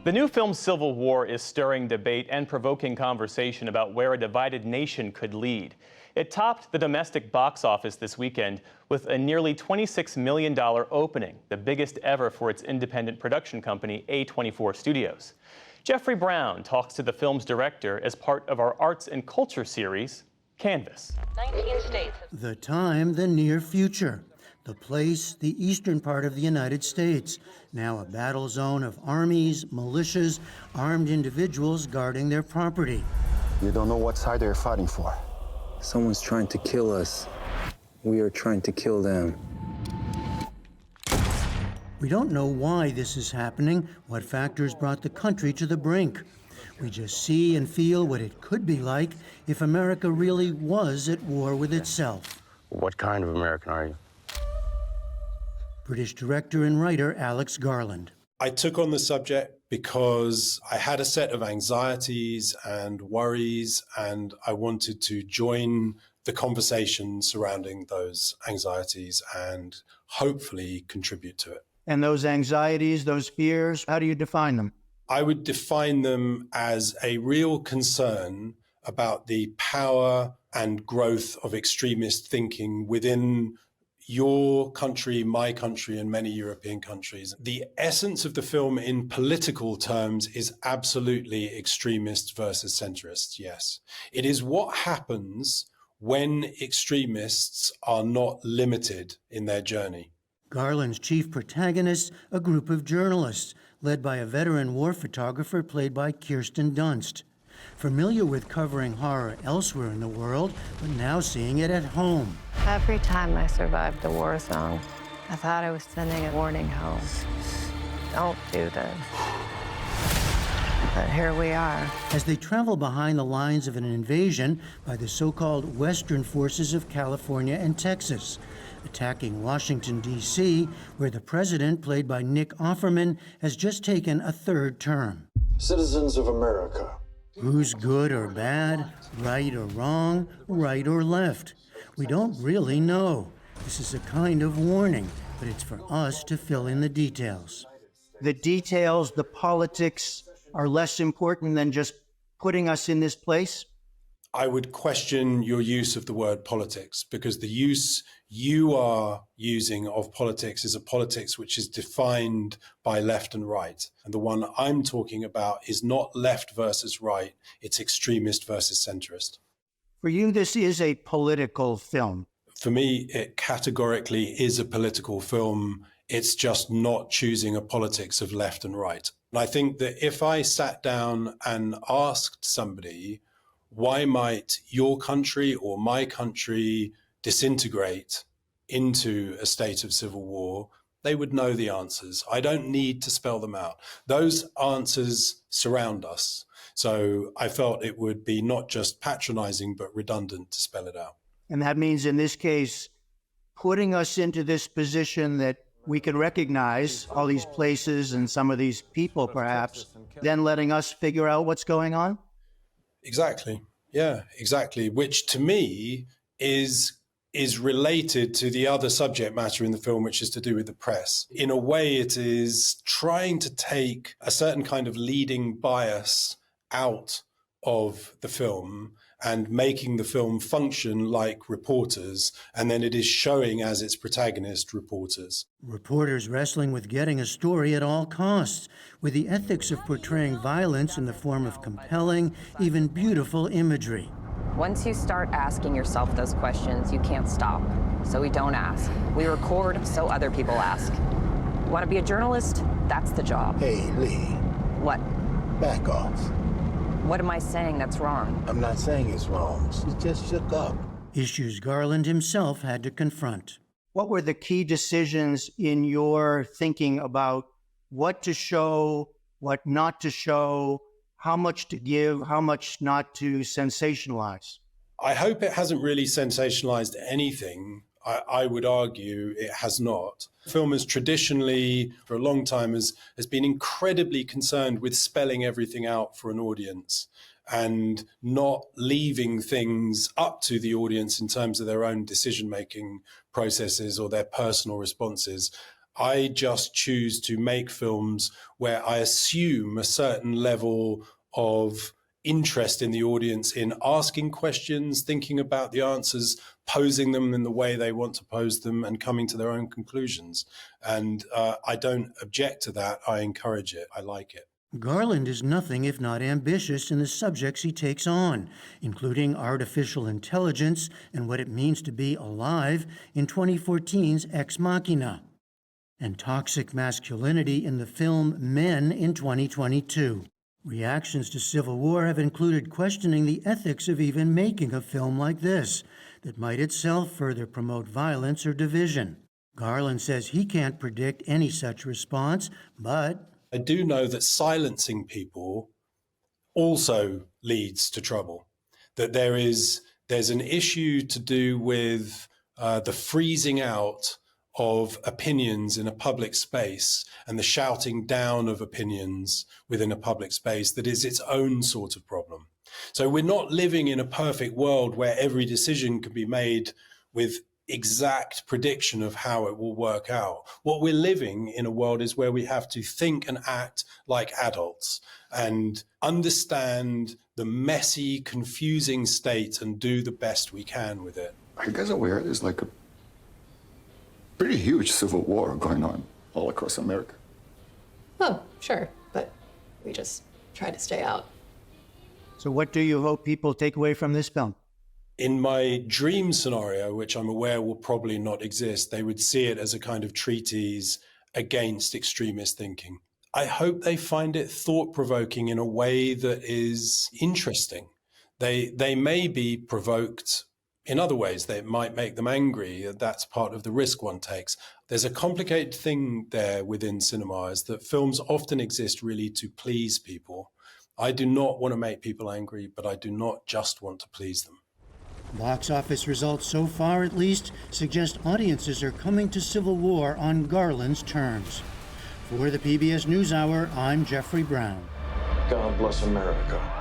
The new film Civil War is stirring debate and provoking conversation about where a divided nation could lead. It topped the domestic box office this weekend with a nearly $26 million opening, the biggest ever for its independent production company, A24 Studios. Jeffrey Brown talks to the film's director as part of our Arts and Culture series, Canvas. 19 states. The time, the near future. The place, the eastern part of the United States, now a battle zone of armies, militias, armed individuals guarding their property. You don't know what side they're fighting for. Someone's trying to kill us. We are trying to kill them. We don't know why this is happening, what factors brought the country to the brink. We just see and feel what it could be like if America really was at war with itself. What kind of American are you? British director and writer Alex Garland. I took on the subject because I had a set of anxieties and worries, and I wanted to join the conversation surrounding those anxieties and hopefully contribute to it. And those anxieties, those fears, how do you define them? I would define them as a real concern about the power and growth of extremist thinking within your country, my country, and many European countries. The essence of the film in political terms is absolutely extremist versus centrist, yes. It is what happens when extremists are not limited in their journey. Garland's chief protagonists, a group of journalists, led by a veteran war photographer played by Kirsten Dunst. Familiar with covering horror elsewhere in the world, but now seeing it at home. Every time I survived the war zone, I thought I was sending a warning home. Don't do this. But here we are. As they travel behind the lines of an invasion by the so-called Western forces of California and Texas, attacking Washington, D.C., where the president, played by Nick Offerman, has just taken a third term. Citizens of America. Who's good or bad, right or wrong, right or left? We don't really know. This is a kind of warning, but it's for us to fill in the details. The details, the politics are less important than just putting us in this place? I would question your use of the word politics, because the use you are using of politics is a politics which is defined by left and right. And the one I'm talking about is not left versus right, it's extremist versus centrist. For you, this is a political film. For me, it categorically is a political film. It's just not choosing a politics of left and right. And I think that if I sat down and asked somebody, why might your country or my country disintegrate into a state of civil war, they would know the answers. I don't need to spell them out. Those answers surround us. So I felt it would be not just patronizing, but redundant to spell it out. And that means, in this case, putting us into this position that we can recognize all these places and some of these people, perhaps, then letting us figure out what's going on? Exactly. Yeah, exactly. Which to me is related to the other subject matter in the film, which is to do with the press. In a way, it is trying to take a certain kind of leading bias out of the film and making the film function like reporters, and then it is showing as its protagonist reporters. Reporters wrestling with getting a story at all costs, with the ethics of portraying violence in the form of compelling, even beautiful imagery. Once you start asking yourself those questions, you can't stop. So we don't ask. We record so other people ask. Want to be a journalist? That's the job. Hey, Lee. What? Back off. What am I saying that's wrong? I'm not saying it's wrong. She just shook up. Issues Garland himself had to confront. What were the key decisions in your thinking about what to show, what not to show, how much to give, how much not to sensationalize? I hope it hasn't really sensationalized anything. I would argue it has not. Film has traditionally, for a long time, has been incredibly concerned with spelling everything out for an audience and not leaving things up to the audience in terms of their own decision-making processes or their personal responses. I just choose to make films where I assume a certain level of interest in the audience in asking questions, thinking about the answers, posing them in the way they want to pose them, and coming to their own conclusions. And I don't object to that. I encourage it. I like it. Garland is nothing if not ambitious in the subjects he takes on, including artificial intelligence and what it means to be alive in 2014's Ex Machina, and toxic masculinity in the film Men in 2022. Reactions to Civil War have included questioning the ethics of even making a film like this, that might itself further promote violence or division. Garland says he can't predict any such response, but I do know that silencing people also leads to trouble, that there's an issue to do with the freezing out of opinions in a public space and the shouting down of opinions within a public space that is its own sort of problem. So we're not living in a perfect world where every decision can be made with exact prediction of how it will work out. What we're living in a world is where we have to think and act like adults and understand the messy, confusing state and do the best we can with it. Are you guys aware there's like a pretty huge civil war going on all across America? Oh, sure, but we just try to stay out. So what do you hope people take away from this film? In my dream scenario, which I'm aware will probably not exist, they would see it as a kind of treatise against extremist thinking. I hope they find it thought-provoking in a way that is interesting. They may be provoked in other ways. They might make them angry. That's part of the risk one takes. There's a complicated thing there within cinema, is that films often exist really to please people. I do not want to make people angry, but I do not just want to please them. box office results so far at least suggest audiences are coming to Civil War on Garland's terms. For the PBS NewsHour, I'm Jeffrey Brown. God bless America.